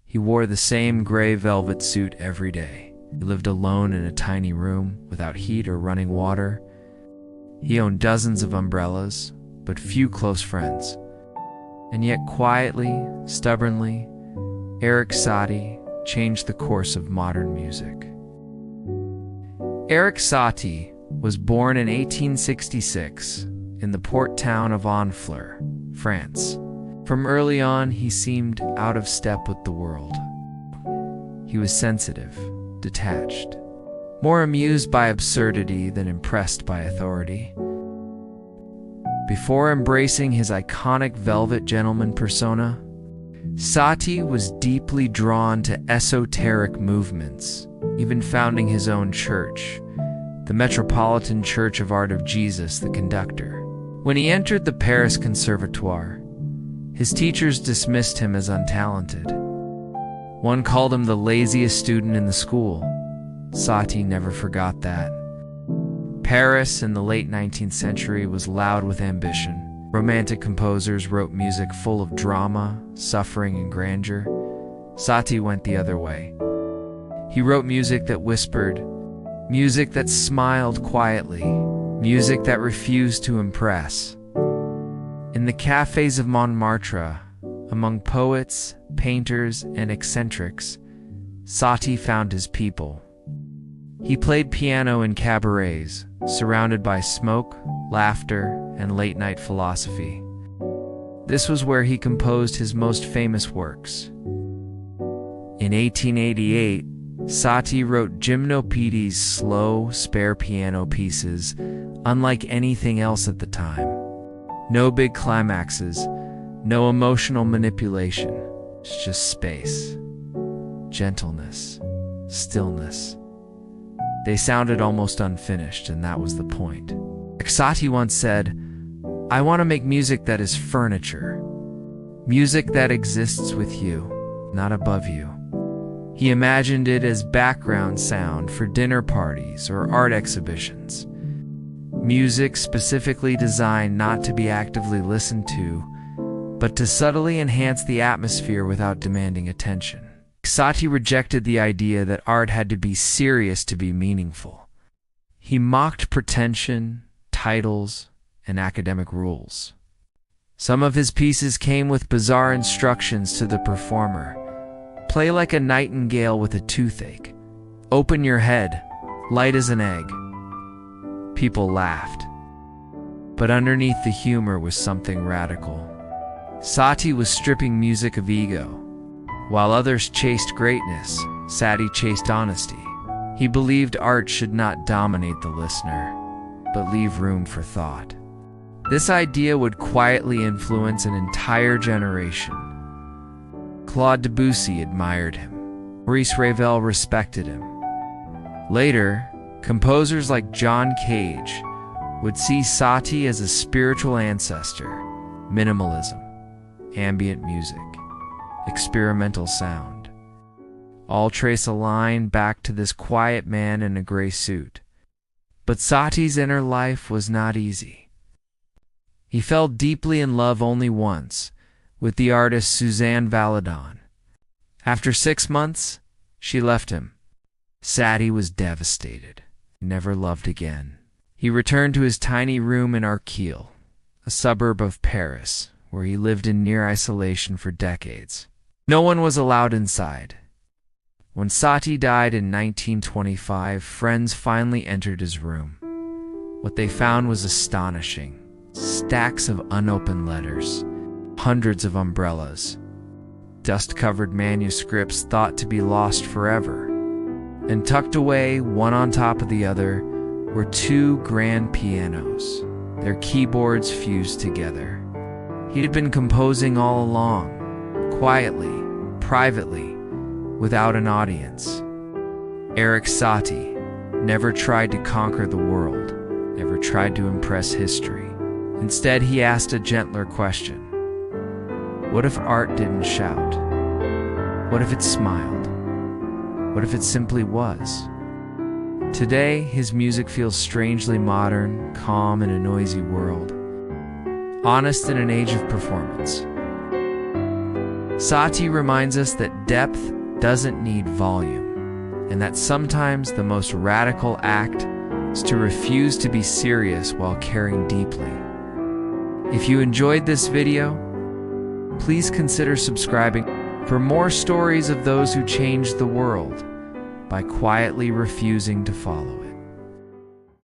He wore the same gray velvet suit every day. He lived alone in a tiny room without heat or running water. He owned dozens of umbrellas, but few close friends. And yet quietly, stubbornly, Erik Satie changed the course of modern music. Erik Satie was born in 1866 in the port town of Honfleur, France. From early on, he seemed out of step with the world. He was sensitive, detached, more amused by absurdity than impressed by authority. Before embracing his iconic velvet gentleman persona, Satie was deeply drawn to esoteric movements, even founding his own church, the Metropolitan Church of Art of Jesus the Conductor. When he entered the Paris Conservatoire, his teachers dismissed him as untalented. One called him the laziest student in the school. Satie never forgot that. Paris in the late 19th century was loud with ambition. Romantic composers wrote music full of drama, suffering, and grandeur. Satie went the other way. He wrote music that whispered, music that smiled quietly, music that refused to impress. In the cafes of Montmartre, among poets, painters, and eccentrics, Satie found his people. He played piano in cabarets, surrounded by smoke, laughter, and late-night philosophy. This was where he composed his most famous works. In 1888, Satie wrote Gymnopédies, slow, spare piano pieces, unlike anything else at the time. No big climaxes, no emotional manipulation, just space, gentleness, stillness. They sounded almost unfinished, and that was the point. Satie once said, "I want to make music that is furniture, music that exists with you, not above you." He imagined it as background sound for dinner parties or art exhibitions. Music specifically designed not to be actively listened to, but to subtly enhance the atmosphere without demanding attention. Satie rejected the idea that art had to be serious to be meaningful. He mocked pretension, titles, and academic rules. Some of his pieces came with bizarre instructions to the performer. Play like a nightingale with a toothache. Open your head, light as an egg. People laughed. But underneath the humor was something radical. Satie was stripping music of ego. While others chased greatness, Satie chased honesty. He believed art should not dominate the listener, but leave room for thought. This idea would quietly influence an entire generation. Claude Debussy admired him. Maurice Ravel respected him. Later, composers like John Cage would see Satie as a spiritual ancestor. Minimalism, ambient music, experimental sound, all trace a line back to this quiet man in a gray suit. But Satie's inner life was not easy. He fell deeply in love only once, with the artist Suzanne Valadon. After 6 months, she left him. Satie was devastated, never loved again. He returned to his tiny room in Arcueil, a suburb of Paris, where he lived in near isolation for decades. No one was allowed inside. When Satie died in 1925, friends finally entered his room. What they found was astonishing. Stacks of unopened letters, hundreds of umbrellas, dust-covered manuscripts thought to be lost forever. And tucked away, one on top of the other, were 2 grand pianos, their keyboards fused together. He had been composing all along, quietly, privately, without an audience. Erik Satie never tried to conquer the world, never tried to impress history. Instead, he asked a gentler question. What if art didn't shout? What if it smiled? What if it simply was? Today, his music feels strangely modern, calm in a noisy world, honest in an age of performance. Satie reminds us that depth doesn't need volume, and that sometimes the most radical act is to refuse to be serious while caring deeply. If you enjoyed this video, please consider subscribing for more stories of those who changed the world by quietly refusing to follow it.